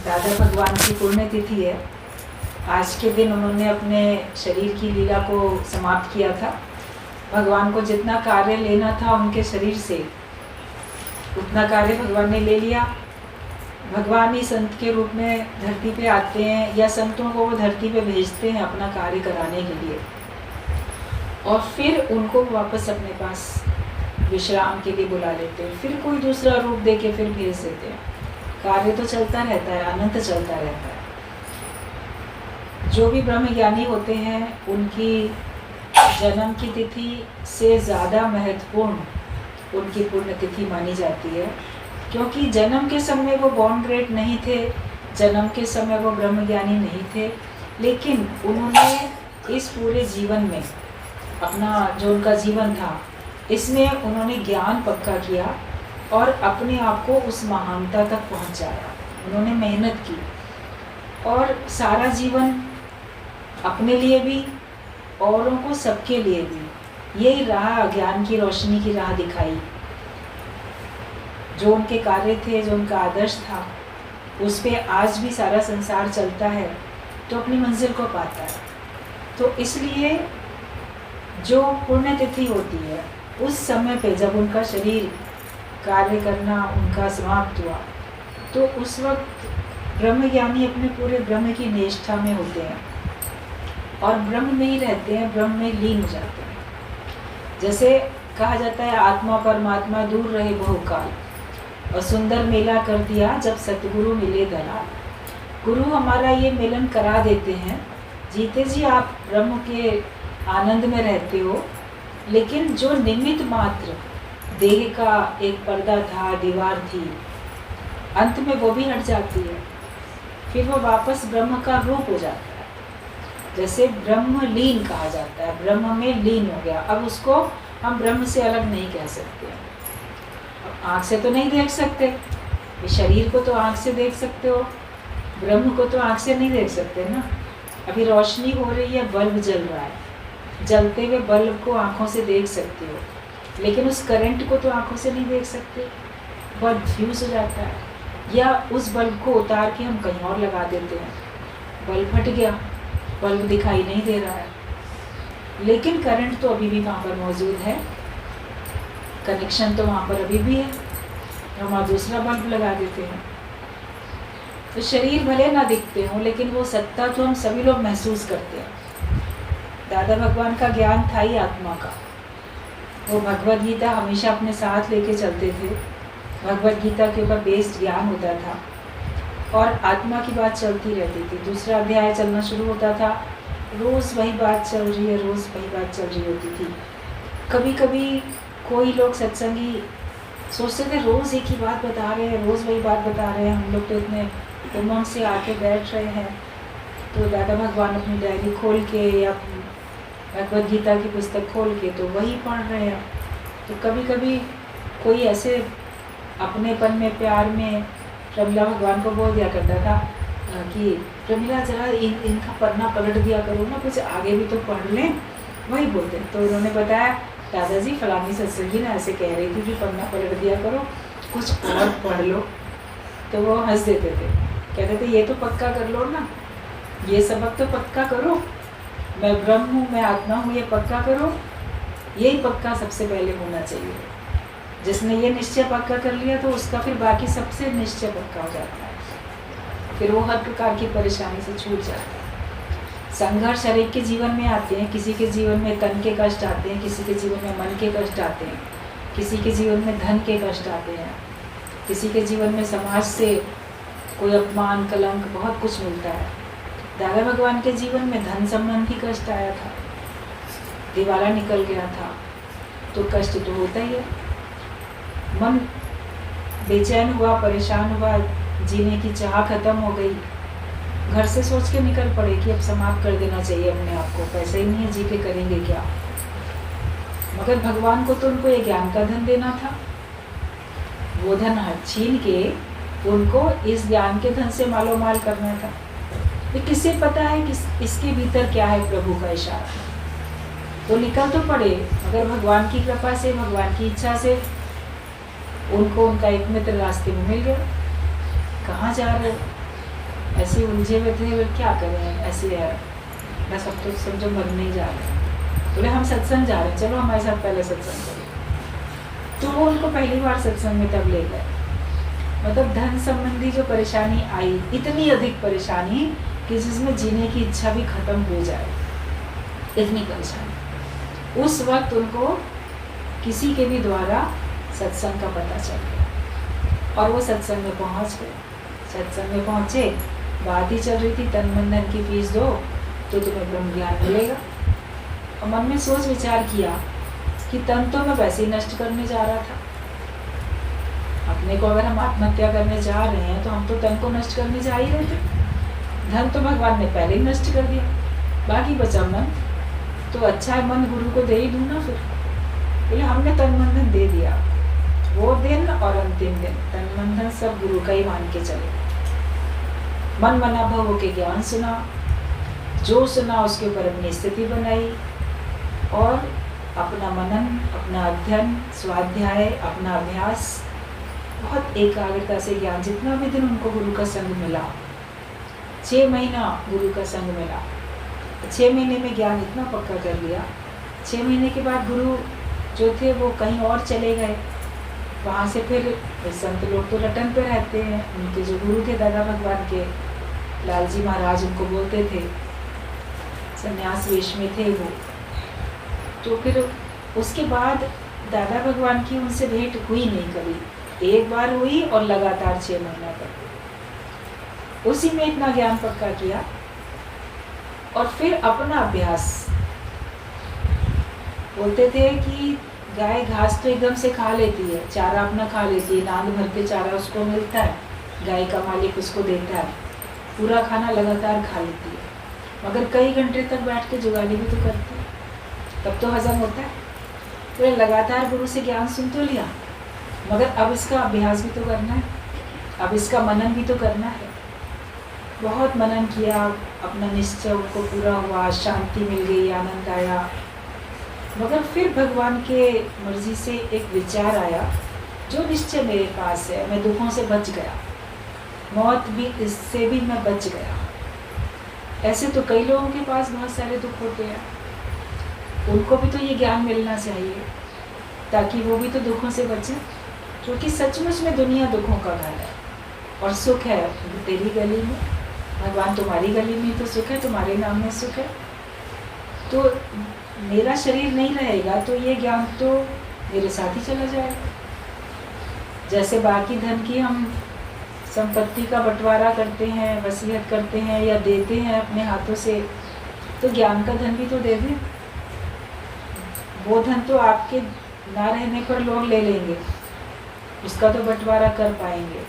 दादा भगवान की पुण्यतिथि है। आज के दिन उन्होंने अपने शरीर की लीला को समाप्त किया था। भगवान को जितना कार्य लेना था उनके शरीर से, उतना कार्य भगवान ने ले लिया। भगवान ही संत के रूप में धरती पे आते हैं, या संतों को वो धरती पे भेजते हैं अपना कार्य कराने के लिए, और फिर उनको वापस अपने पास विश्राम के लिए बुला लेते हैं। फिर कोई दूसरा रूप दे के फिर भेज देते हैं। कार्य तो चलता रहता है, अनंत चलता रहता है। जो भी ब्रह्म ज्ञानी होते हैं उनकी जन्म की तिथि से ज़्यादा महत्वपूर्ण उनकी पुण्यतिथि मानी जाती है, क्योंकि जन्म के समय वो बॉर्न ग्रेट नहीं थे, जन्म के समय वो ब्रह्म ज्ञानी नहीं थे, लेकिन उन्होंने इस पूरे जीवन में अपना जो उनका जीवन था इसमें उन्होंने ज्ञान पक्का किया और अपने आप को उस महानता तक पहुंचाया। उन्होंने मेहनत की और सारा जीवन अपने लिए भी, औरों को, सबके लिए भी यही राह, ज्ञान की रोशनी की राह दिखाई। जो उनके कार्य थे, जो उनका आदर्श था, उस पे आज भी सारा संसार चलता है तो अपनी मंजिल को पाता है। तो इसलिए जो पुण्यतिथि होती है उस समय पे जब उनका शरीर कार्य करना उनका समाप्त हुआ, तो उस वक्त ब्रह्म ज्ञानी अपने पूरे ब्रह्म की निष्ठा में होते हैं और ब्रह्म में ही रहते हैं, ब्रह्म में लीन हो जाते हैं। जैसे कहा जाता है, आत्मा परमात्मा दूर रहे बहुकाल, और सुंदर मेला कर दिया जब सतगुरु मिले दलाल। गुरु हमारा ये मिलन करा देते हैं, जीते जी आप ब्रह्म के आनंद में रहते हो, लेकिन जो निमित्त मात्र देह का एक पर्दा था, दीवार थी, अंत में वो भी हट जाती है, फिर वो वापस ब्रह्म का रूप हो जाता है। जैसे ब्रह्म लीन कहा जाता है, ब्रह्म में लीन हो गया। अब उसको हम ब्रह्म से अलग नहीं कह सकते। आँख से तो नहीं देख सकते, शरीर को तो आँख से देख सकते हो, ब्रह्म को तो आँख से नहीं देख सकते ना। अभी रोशनी हो रही है, बल्ब जल रहा है, जलते हुए बल्ब को आँखों से देख सकते हो, लेकिन उस करंट को तो आँखों से नहीं देख सकते। बल्ब फ्यूज हो जाता है, या उस बल्ब को उतार के हम कहीं और लगा देते हैं, बल्ब फट गया, बल्ब दिखाई नहीं दे रहा है, लेकिन करंट तो अभी भी वहाँ पर मौजूद है, कनेक्शन तो वहाँ पर अभी भी है, हम वहाँ दूसरा बल्ब लगा देते हैं। तो शरीर भले ना दिखते हों, लेकिन वो सत्ता तो हम सभी लोग महसूस करते हैं। दादा भगवान का ज्ञान था ही आत्मा का। वो भगवद गीता हमेशा अपने साथ लेके चलते थे। भगवद गीता के ऊपर बेस्ड ज्ञान होता था और आत्मा की बात चलती रहती थी। दूसरा अध्याय चलना शुरू होता था, रोज़ वही बात चल रही है, रोज़ वही बात चल रही होती थी। कभी कभी कोई लोग सत्संगी सोचते थे रोज़ एक ही बात बता रहे हैं, रोज़ वही बात बता रहे हैं, हम लोग तो इतने उमंग से आके बैठ रहे हैं। तो दादा भगवान अपनी डायरी खोल के या भगवद गीता की पुस्तक खोल के तो वही पढ़ रहे हैं। तो कभी कभी कोई ऐसे अपनेपन में, प्यार में प्रमिला भगवान को बोल दिया करता था कि प्रमिला जरा इनका पन्ना पलट दिया करो ना, कुछ आगे भी तो पढ़ लें, वही बोलते। तो उन्होंने बताया, दादाजी फलानी सत्संगी ना ऐसे कह रही थी कि पन्ना पलट दिया करो, कुछ और पढ़ लो। तो वो हंस देते थे, कहते थे ये तो पक्का कर लो ना, ये सबक तो पक्का करो, मैं ब्रह्म हूँ, मैं आत्मा हूँ, ये पक्का करो। यही पक्का सबसे पहले होना चाहिए। जिसने ये निश्चय पक्का कर लिया तो उसका फिर बाकी सबसे निश्चय पक्का हो जाता है, फिर वो हर प्रकार की परेशानी से छूट जाता है। संघर्ष हर एक के जीवन में आते हैं, किसी के जीवन में तन के कष्ट आते हैं, किसी के जीवन में मन के कष्ट आते हैं, किसी के जीवन में धन के कष्ट आते हैं, किसी के जीवन में समाज से कोई अपमान, कलंक, बहुत कुछ मिलता है। दादा भगवान के जीवन में धन संबंधी कष्ट आया था, दिवाला निकल गया था, तो कष्ट तो होता ही है। मन बेचैन हुआ, परेशान हुआ, जीने की चाह खत्म हो गई, घर से सोच के निकल पड़े कि अब समाप्त कर देना चाहिए अपने आप को, पैसा ही नहीं है, जी के करेंगे क्या। मगर भगवान को तो उनको ये ज्ञान का धन देना था, वो धन छीन के उनको इस ज्ञान के धन से मालो माल करना था। ये किससे पता है कि इसके भीतर क्या है प्रभु का इशारा, तो निकल तो पड़े, मगर भगवान की कृपा से, भगवान की इच्छा से उनको उनका एक मित्र रास्ते में मिल गया। कहाँ जा रहे हो? ऐसे उलझे हुए थे, बोले क्या करें, ऐसे है बस, अब तो समझो मरने ही जा रहे हैं। बोले हम सत्संग जा रहे हैं, चलो हमारे साथ पहले सत्संग करो। तो वो उनको पहली बार सत्संग में तब ले गए। मतलब धन संबंधी जो परेशानी आई, इतनी अधिक परेशानी कि जिसमें जीने की इच्छा भी खत्म हो जाए, इतनी परेशानी। उस वक्त उनको किसी के भी द्वारा सत्संग का पता चल गया और वो सत्संग में पहुंच गए। सत्संग में पहुंचे, बात ही चल रही थी तन मन धन की फीस दो तो तुम्हें ब्रह्म ज्ञान मिलेगा। और मन में सोच विचार किया कि तन तो मैं वैसे ही नष्ट करने जा रहा था, अपने को अगर हम आत्महत्या करने जा रहे हैं तो हम तो तन को नष्ट करने जा ही रहे थे। धन तो भगवान ने पहले ही नष्ट कर दिया, बाकी बचा मन, तो अच्छा है मन गुरु को दे ही दूँ ना। फिर बोले हमने तन मन धन दे दिया, वो दिन और अंतिम दिन तन मन धन सब गुरु का ही मान के चले। मन मना भव होके ज्ञान सुना, जो सुना उसके ऊपर अपनी स्थिति बनाई और अपना मनन, अपना अध्ययन, स्वाध्याय, अपना अभ्यास, बहुत एकाग्रता से ज्ञान। जितना भी दिन उनको गुरु का संग मिला, 6 महीना गुरु का संग मिला, 6 महीने में ज्ञान इतना पक्का कर लिया। 6 महीने के बाद गुरु जो थे वो कहीं और चले गए। वहाँ से फिर संत लोग तो रटन पे रहते हैं, उनके जो गुरु थे दादा भगवान के, लालजी महाराज उनको बोलते थे, सन्यास वेश में थे वो। तो फिर उसके बाद दादा भगवान की उनसे भेंट हुई नहीं कभी, एक बार हुई और लगातार 6 महीना तक उसी में इतना ज्ञान पक्का किया। और फिर अपना अभ्यास, बोलते थे कि गाय घास तो एकदम से खा लेती है, चारा अपना खा लेती है, नांद भर के चारा उसको मिलता है, गाय का मालिक उसको देता है, पूरा खाना लगातार खा लेती है, मगर कई घंटे तक बैठ के जुगाली भी तो करती है, तब तो हजम होता है। तो लगातार गुरु से ज्ञान सुन तो लिया, मगर अब इसका अभ्यास भी तो करना है, अब इसका मनन भी तो करना है। बहुत मनन किया, अपना निश्चय उनको पूरा हुआ, शांति मिल गई, आनंद आया। मगर फिर भगवान के मर्जी से एक विचार आया, जो निश्चय मेरे पास है, मैं दुखों से बच गया, मौत भी इससे भी मैं बच गया। ऐसे तो कई लोगों के पास बहुत सारे दुख होते हैं, उनको भी तो ये ज्ञान मिलना चाहिए ताकि वो भी तो दुखों से बचे, क्योंकि सचमुच में दुनिया दुखों का घर है और सुख है तेरी गली में, भगवान तुम्हारी गली में तो सुख है, तुम्हारे नाम में सुख है। तो मेरा शरीर नहीं रहेगा तो ये ज्ञान तो मेरे साथ ही चला जाएगा। जैसे बाकी धन की हम संपत्ति का बंटवारा करते हैं, वसीयत करते हैं या देते हैं अपने हाथों से, तो ज्ञान का धन भी तो दे दें। वो धन तो आपके ना रहने पर लोग ले लेंगे, उसका तो बंटवारा कर पाएंगे,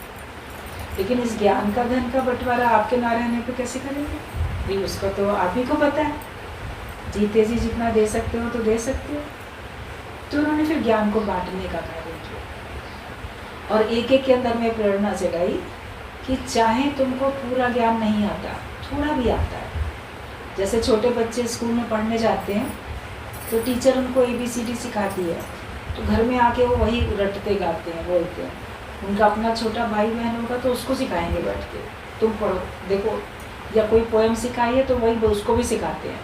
लेकिन इस ज्ञान का धन का बंटवारा आपके ना रहने पर कैसे करेंगे? भाई उसका तो आप ही को पता है, जीते जी जितना दे सकते हो तो दे सकते हो। तो उन्होंने फिर ज्ञान को बांटने का कार्य किया और एक एक के अंदर में प्रेरणा जगाई कि चाहे तुमको पूरा ज्ञान नहीं आता, थोड़ा भी आता है। जैसे छोटे बच्चे स्कूल में पढ़ने जाते हैं तो टीचर उनको ABCD सिखाती है, तो घर में आके वो वही रटते गाते हैं, बोलते हैं। उनका अपना छोटा भाई बहन होगा तो उसको सिखाएंगे बैठ के, तुम पढ़ो देखो, या कोई पोएम सिखाई है तो वही उसको भी सिखाते हैं।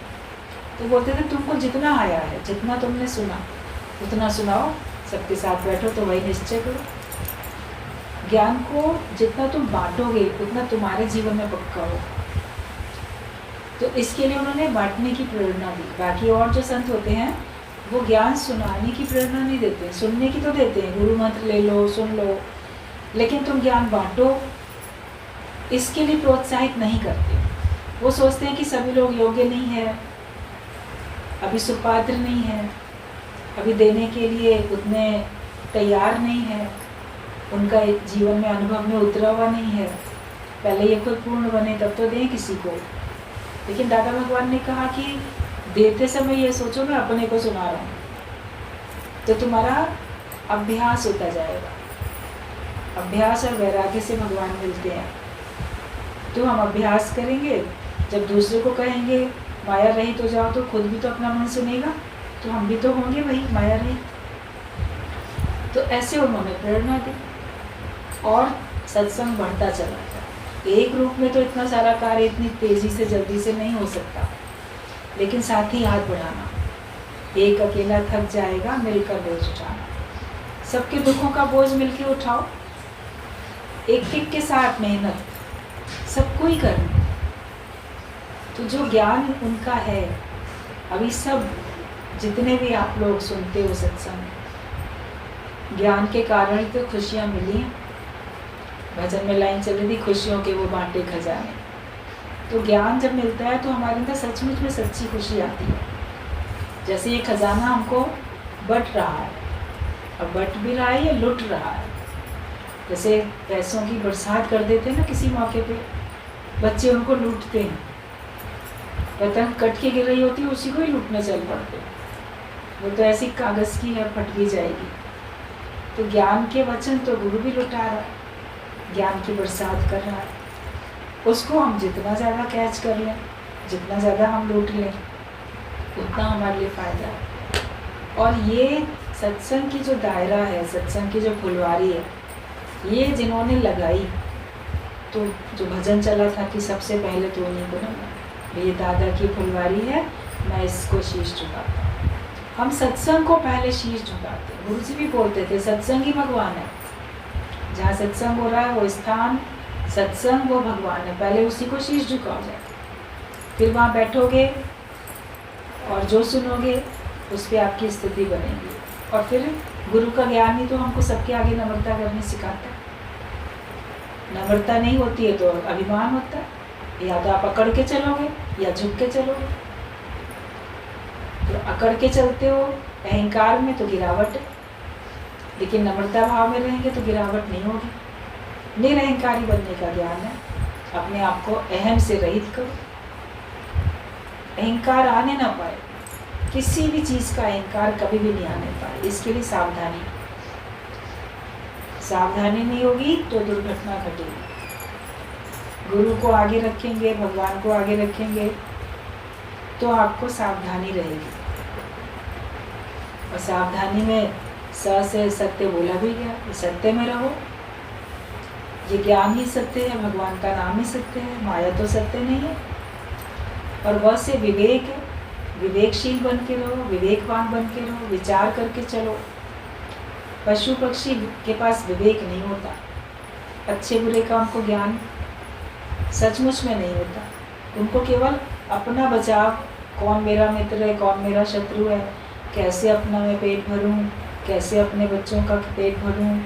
तो बोलते थे तुमको जितना आया है, जितना तुमने सुना उतना सुनाओ, सबके साथ बैठो तो वही निश्चय करो। ज्ञान को जितना तुम बांटोगे उतना तुम्हारे जीवन में पक्का हो। तो इसके लिए उन्होंने बांटने की प्रेरणा दी। बाकी और जो संत होते हैं वो ज्ञान सुनाने की प्रेरणा नहीं देते, सुनने की तो देते हैं, गुरु मंत्र ले लो, सुन लो, लेकिन तुम ज्ञान बांटो इसके लिए प्रोत्साहित नहीं करते। वो सोचते हैं कि सभी लोग योग्य नहीं है, अभी सुपात्र नहीं है, अभी देने के लिए उतने तैयार नहीं है, उनका जीवन में अनुभव में उतरा हुआ नहीं है, पहले ये खुद पूर्ण बने तब तो दें किसी को। लेकिन दादा भगवान ने कहा कि देते समय ये सोचो मैं अपने को सुना रहा हूँ, तो तुम्हारा अभ्यास होता जाएगा। अभ्यास और वैराग्य से भगवान मिलते हैं। तो हम अभ्यास करेंगे, जब दूसरे को कहेंगे माया रहित हो जाओ तो खुद भी तो अपना मन सुनेगा, तो हम भी तो होंगे वही माया रहित। तो ऐसे उन्होंने प्रेरणा दी और सत्संग बढ़ता चला गया। एक रूप में तो इतना सारा कार्य इतनी तेजी से जल्दी से नहीं हो सकता, लेकिन साथ ही हाथ बढ़ाना। एक अकेला थक जाएगा, मिलकर बोझ उठाना। सबके दुखों का बोझ मिलके उठाओ, एक एक के साथ मेहनत सबको ही करनी। तो जो ज्ञान उनका है, अभी सब जितने भी आप लोग सुनते हो सत्संग, ज्ञान के कारण ही तो खुशियाँ मिली हैं। भजन में लाइन चल रही थी, खुशियों के वो बांटे खजाने। तो ज्ञान जब मिलता है तो हमारे अंदर सचमुच में सच्ची खुशी आती है। जैसे ये खजाना हमको बट रहा है, अब बट भी रहा है, ये लुट रहा है। जैसे पैसों की बरसात कर देते हैं ना किसी मौके पे, बच्चे उनको लूटते हैं। पतंग कट के गिर रही होती है, उसी को ही लूटने चल पड़ते हैं। वो तो ऐसी कागज़ की है, फट भी जाएगी। तो ज्ञान के वचन तो गुरु भी लुटा रहा है, ज्ञान की बरसात कर रहा है। उसको हम जितना ज़्यादा कैच कर लें, जितना ज़्यादा हम लूट लें, उतना हमारे लिए फ़ायदा है। और ये सत्संग की जो दायरा है, सत्संग की जो फुलवारी है, ये जिन्होंने लगाई, तो जो भजन चला था कि सबसे पहले तो उन्हीं को लगा, ये दादा की फुलवारी है, मैं इसको शीश झुकाता हूँ। हम सत्संग को पहले शीश झुकाते हैं। गुरु जी भी बोलते थे सत्संग ही भगवान है। जहाँ सत्संग हो रहा है वो स्थान, सत्संग वो भगवान है, पहले उसी को शीश झुकाओ जाके। फिर वहाँ बैठोगे और जो सुनोगे उस पर आपकी स्थिति बनेगी। और फिर गुरु का ज्ञान ही तो हमको सबके आगे नम्रता करनी सिखाता है। नम्रता नहीं होती है तो अभिमान होता है, या तो आप अकड़ के चलोगे या झुक के चलोगे। तो अकड़ के चलते हो अहंकार में तो गिरावट है, लेकिन नम्रता भाव में रहेंगे तो गिरावट नहीं होगी। निरअहकारी बनने का ज्ञान है, अपने आप को अहम से रहित करो, अहंकार आने ना पाए। किसी भी चीज़ का अहंकार कभी भी नहीं आने पाए, इसके लिए सावधानी। सावधानी नहीं होगी तो दुर्घटना घटेगी। गुरु को आगे रखेंगे, भगवान को आगे रखेंगे तो आपको सावधानी रहेगी। और सावधानी में स से सत्य बोला भी गया, सत्य में रहो। ये ज्ञान ही सत्य है, भगवान का नाम ही सत्य है, माया तो सत्य नहीं है। और वह से विवेक है, विवेकशील बन के रहो, विवेकवान बन के रहो, विचार करके चलो। पशु पक्षी के पास विवेक नहीं होता, अच्छे बुरे का उनको ज्ञान सचमुच में नहीं होता। उनको केवल अपना बचाव, कौन मेरा मित्र है, कौन मेरा शत्रु है, कैसे अपना मैं पेट भरूं, कैसे अपने बच्चों का पेट भरूं,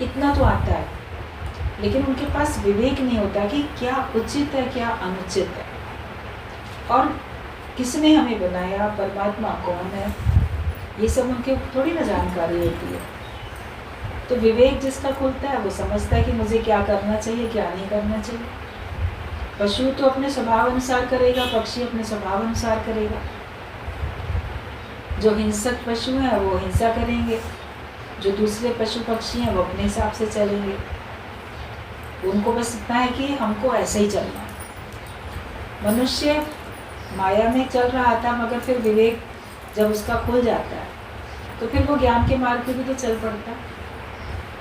इतना तो आता है। लेकिन उनके पास विवेक नहीं होता कि क्या उचित है, क्या अनुचित है, और किसने हमें बनाया, परमात्मा कौन है, ये सब उनके थोड़ी ना जानकारी होती है। तो विवेक जिसका खुलता है वो समझता है कि मुझे क्या करना चाहिए, क्या नहीं करना चाहिए। पशु तो अपने स्वभाव अनुसार करेगा, पक्षी अपने स्वभाव अनुसार करेगा। जो हिंसक पशु हैं वो हिंसा करेंगे, जो दूसरे पशु पक्षी हैं वो अपने हिसाब से चलेंगे। उनको बस इतना है कि हमको ऐसे ही चलना है। मनुष्य माया में चल रहा था, मगर फिर विवेक जब उसका खुल जाता है तो फिर वो ज्ञान के मार्ग पे भी तो चल पड़ता है,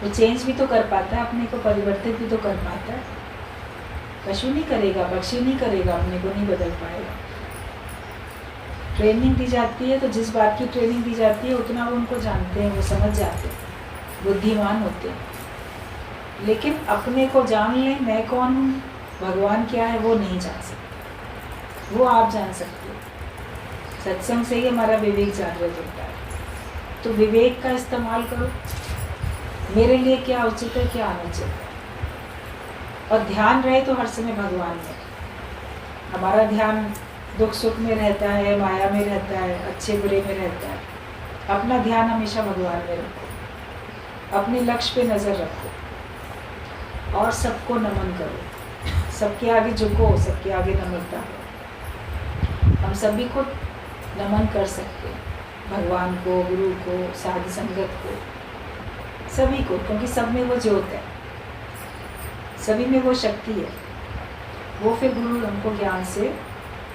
वो चेंज भी तो कर पाता है, अपने को परिवर्तित भी तो कर पाता है। पशु नहीं करेगा, पक्षी नहीं करेगा, अपने को नहीं बदल पाएगा। ट्रेनिंग दी जाती है तो जिस बात की ट्रेनिंग दी जाती है उतना वो उनको जानते हैं, वो समझ जाते हैं, बुद्धिमान होते हैं। लेकिन अपने को जान लें, मैं कौन हूँ, भगवान क्या है, वो नहीं जान सकते। वो आप जान सकते हो। सत्संग से ही हमारा विवेक जागृत होता है। तो विवेक का इस्तेमाल करो, मेरे लिए क्या उचित है, क्या अनुचित है। और ध्यान रहे तो हर समय भगवान में। हमारा ध्यान दुख सुख में रहता है, माया में रहता है, अच्छे बुरे में रहता है। अपना ध्यान हमेशा भगवान में रखो, अपने लक्ष्य पे नज़र रखो और सबको नमन करो, सबके आगे झुको, सबके आगे नम्रता करो। हम सभी को नमन कर सकते हैं, भगवान को, गुरु को, साधु संगत को, सभी को, क्योंकि सब में वो ज्योत है, सभी में वो शक्ति है। वो फिर गुरु हमको ज्ञान से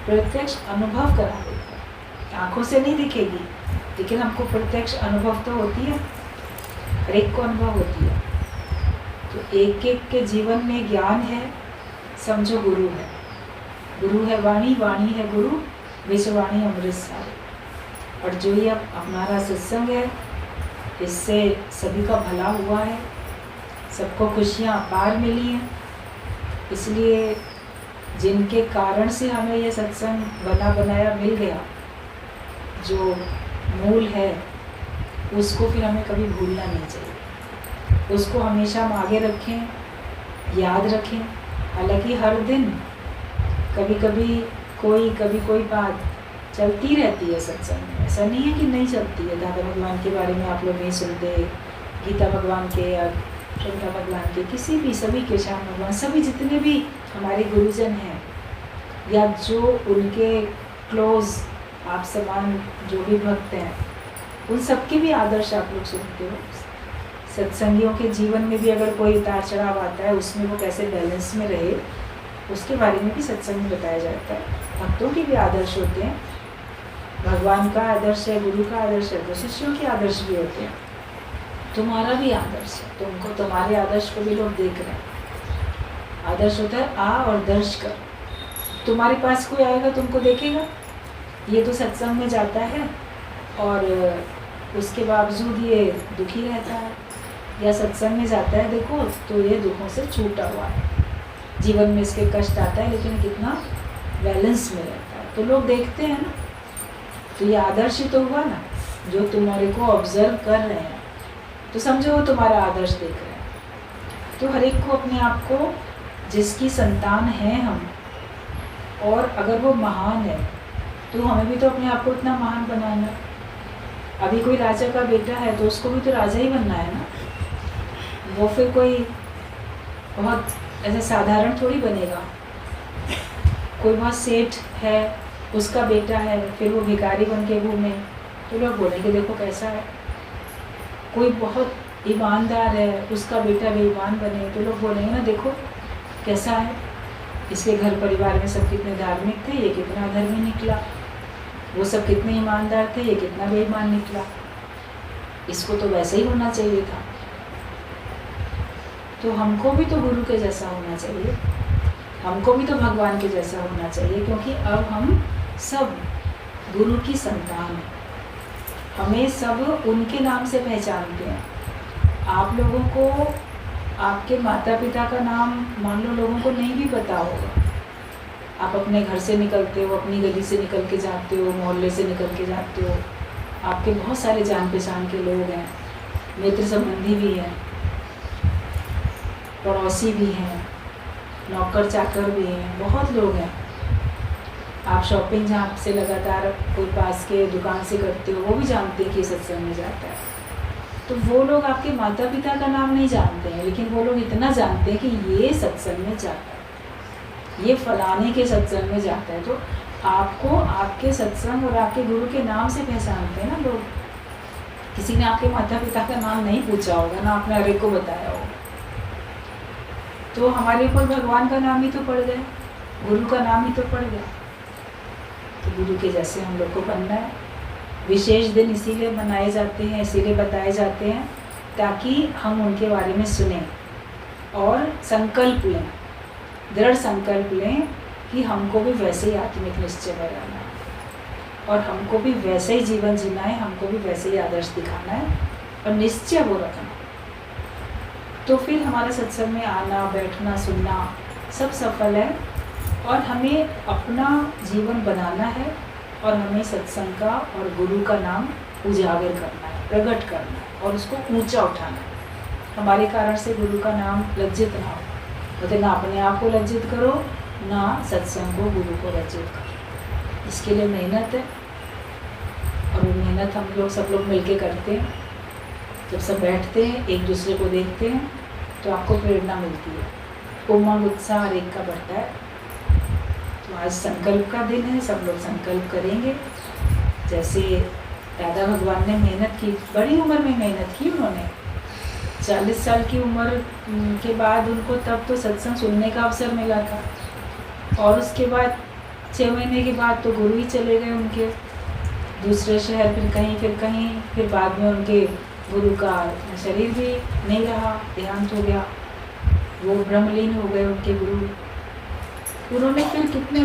प्रत्यक्ष अनुभव करा देता है। आँखों से नहीं दिखेगी, लेकिन हमको प्रत्यक्ष अनुभव तो होती है, हर एक को अनुभव होती है। तो एक एक के जीवन में ज्ञान है, समझो गुरु है। गुरु है वाणी, वाणी है गुरु, विषवाणी अमृत सार। और जो ये अब हमारा सत्संग है, इससे सभी का भला हुआ है, सबको खुशियाँ अपार मिली हैं। इसलिए जिनके कारण से हमें ये सत्संग बना बनाया मिल गया, जो मूल है, उसको फिर हमें कभी भूलना नहीं चाहिए। उसको हमेशा हम आगे रखें, याद रखें। हालांकि हर दिन कभी कोई बात चलती रहती है सत्संग में, ऐसा नहीं है कि नहीं चलती है। दादा भगवान के बारे में आप लोग नहीं सुनते, गीता भगवान के या शंकर भगवान के, किसी भी, सभी के, श्याम भगवान, सभी जितने भी हमारे गुरुजन हैं या जो उनके क्लोज आप समान जो भी भक्त हैं, उन सबके भी आदर्श आप लोग सुनते हो। सत्संगियों के जीवन में भी अगर कोई उतार चढ़ाव आता है, उसमें वो कैसे बैलेंस में रहे, उसके बारे में भी सत्संग में बताया जाता है। भक्तों के भी आदर्श होते हैं, भगवान का आदर्श है, गुरु का आदर्श है, तो शिष्यों के आदर्श भी होते हैं। तुम्हारा भी आदर्श है, तुमको तुम्हारे आदर्श को भी लोग देख रहे हैं। आदर्श होता है आ और दर्श कर। तुम्हारे पास कोई आएगा तुमको देखेगा, ये तो सत्संग में जाता है और उसके बावजूद ये दुखी रहता है, या सत्संग में जाता है देखो तो ये दुखों से छूटा हुआ है, जीवन में इसके कष्ट आता है लेकिन कितना बैलेंस में रहता है, तो लोग देखते हैं ना। तो ये आदर्श ही तो हुआ ना, जो तुम्हारे को ऑब्जर्व कर रहे हैं, तो समझो वो तुम्हारा आदर्श देख रहे हैं। तो हर एक को अपने आप को, जिसकी संतान है हम, और अगर वो महान है तो हमें भी तो अपने आप को इतना महान बनाना है। अभी कोई राजा का बेटा है तो उसको भी तो राजा ही बनना है ना, वो फिर कोई बहुत ऐसा साधारण थोड़ी बनेगा। कोई बहुत सेठ है, उसका बेटा है, फिर वो भिखारी बन के घूमे तो लोग बोलेंगे देखो कैसा है। कोई बहुत ईमानदार है, उसका बेटा बेईमान बने तो लोग बोलेंगे ना देखो कैसा है, इसके घर परिवार में सब कितने धार्मिक थे, ये कितना अधर्मी निकला, वो सब कितने ईमानदार थे, ये कितना बेईमान निकला, इसको तो वैसे ही होना चाहिए था। तो हमको भी तो गुरु के जैसा होना चाहिए, हमको भी तो भगवान के जैसा होना चाहिए, क्योंकि अब हम सब गुरु की संतान हैं, हमें सब उनके नाम से पहचानते हैं। आप लोगों को आपके माता पिता का नाम मान लो लोगों को नहीं भी पता होगा, आप अपने घर से निकलते हो, अपनी गली से निकल के जाते हो, मोहल्ले से निकल के जाते हो, आपके बहुत सारे जान पहचान के लोग हैं, मित्र संबंधी भी हैं, पड़ोसी भी हैं, नौकर चाकर भी हैं, बहुत लोग हैं। आप शॉपिंग जहाँ से लगातार कोई पास के दुकान से करते हो, वो भी जानते हैं कि सत्संग में जाता है। तो वो लोग आपके माता पिता का नाम नहीं जानते हैं, लेकिन वो लोग इतना जानते हैं कि ये सत्संग में जाता है, ये फलाने के सत्संग में जाता है। तो आपको आपके सत्संग और आपके गुरु के नाम से पहचानते हैं ना लोग। किसी ने आपके माता पिता का नाम नहीं पूछा होगा ना, आपने हर एक को बताया होगा। तो हमारे ऊपर भगवान का नाम ही तो पड़ गया, गुरु का नाम ही तो पड़ गया। तो गुरु के जैसे हम लोग को बनना है। विशेष दिन इसीलिए मनाए जाते हैं, इसीलिए बताए जाते हैं, ताकि हम उनके बारे में सुने और संकल्प लें, दृढ़ संकल्प लें कि हमको भी वैसे ही आत्मिक निश्चय बनाना है और हमको भी वैसे ही जीवन जीना है, हमको भी वैसे ही आदर्श दिखाना है और निश्चय वो रखना। तो फिर हमारा सत्संग में आना, बैठना, सुनना सब सफल है और हमें अपना जीवन बनाना है और हमें सत्संग का और गुरु का नाम उजागर करना है, प्रकट करना है और उसको ऊंचा उठाना है। हमारे कारण से गुरु का नाम लज्जित ना हो, मतलब ना अपने आप को लज्जित करो, ना सत्संग को, गुरु को लज्जित करो। इसके लिए मेहनत है और वो मेहनत हम लोग सब लोग मिलके करते हैं। जब सब बैठते हैं, एक दूसरे को देखते हैं, तो आपको प्रेरणा मिलती है, उमंग उत्साह हर एक का बढ़ता है। तो आज संकल्प का दिन है, सब लोग संकल्प करेंगे। जैसे दादा भगवान ने मेहनत की, बड़ी उम्र में मेहनत की उन्होंने, 40 साल की उम्र के बाद उनको तब तो सत्संग सुनने का अवसर मिला था और उसके बाद 6 महीने के बाद तो गुरु ही चले गए उनके, दूसरे शहर, फिर कहीं, फिर बाद में उनके गुरु का शरीर भी नहीं रहा, देहांत हो गया, वो ब्रह्मलीन हो गए उनके गुरु। उन्होंने फिर कितने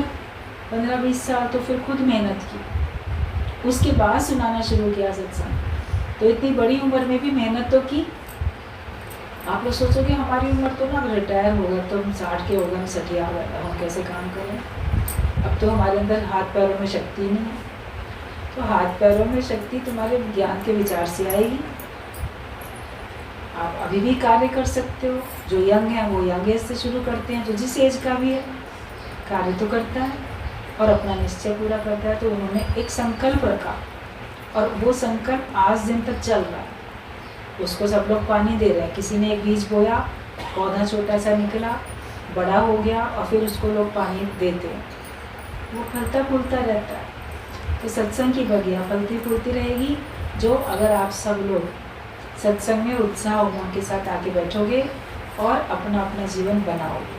15-20 साल तो फिर खुद मेहनत की, उसके बाद सुनाना शुरू किया सत्संग। तो इतनी बड़ी उम्र में भी मेहनत तो की। आप लोग सोचोगे हमारी उम्र तो ना रिटायर होगा तो हम 60 के होगा, हम सटिया होगा, हम कैसे काम करें। अब तो हमारे अंदर हाथ पैरों में शक्ति नहीं है। तो हाथ पैरों में शक्ति तुम्हारे ज्ञान के विचार से आएगी। आप अभी भी कार्य कर सकते हो। जो यंग है वो यंग एज से शुरू करते हैं, जो जिस एज का भी है कार्य तो करता है और अपना निश्चय पूरा करता है। तो उन्होंने एक संकल्प रखा और वो संकल्प आज दिन तक चल रहा है। उसको सब लोग पानी दे रहे हैं। किसी ने एक बीज बोया, पौधा छोटा सा निकला, बड़ा हो गया और फिर उसको लोग पानी देते हैं, वो फलता फूलता रहता है। तो सत्संग की बगिया फलती फूलती रहेगी। जो अगर आप सब लोग सत्संग में उत्साह उमंग के साथ आके बैठोगे और अपना अपना जीवन बनाओगे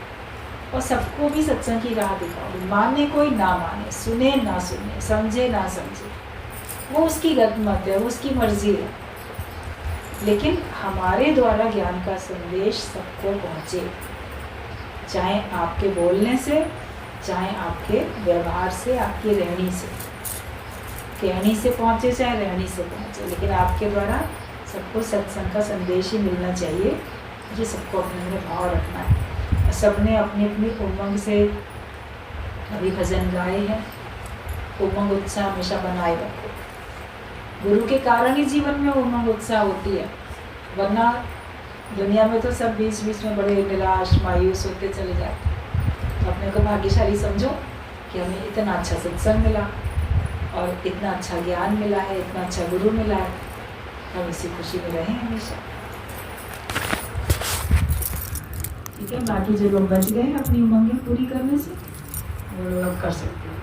और सबको भी सत्संग की राह दिखाओगे। माने कोई ना माने, सुने ना सुने, समझे ना समझे, वो उसकी गतमत है, वो उसकी मर्जी है। लेकिन हमारे द्वारा ज्ञान का संदेश सबको पहुँचे, चाहे आपके बोलने से, चाहे आपके व्यवहार से, आपकी रहनी से। कहनी से पहुँचे चाहे रहनी से पहुँचे, लेकिन आपके द्वारा सबको सत्संग का संदेश ही मिलना चाहिए। ये सबको अपने में भाव रखना है। सबने अपनी अपनी उमंग से अभी भजन गाए हैं। उमंग उत्साह हमेशा बनाए रखो। गुरु के कारण ही जीवन में उमंग उत्साह होती है, वरना दुनिया में तो सब बीच बीच में बड़े निराश मायूस होते चले जाते। तो अपने को भाग्यशाली समझो कि हमें इतना अच्छा सत्संग मिला और इतना अच्छा ज्ञान मिला है, इतना अच्छा गुरु मिला है। हम इसी खुशी में रहें हमेशा। ठीक है, बाकी जो लोग बच गए हैं अपनी उमंगें पूरी करने से, वो लोग कर सकते हैं।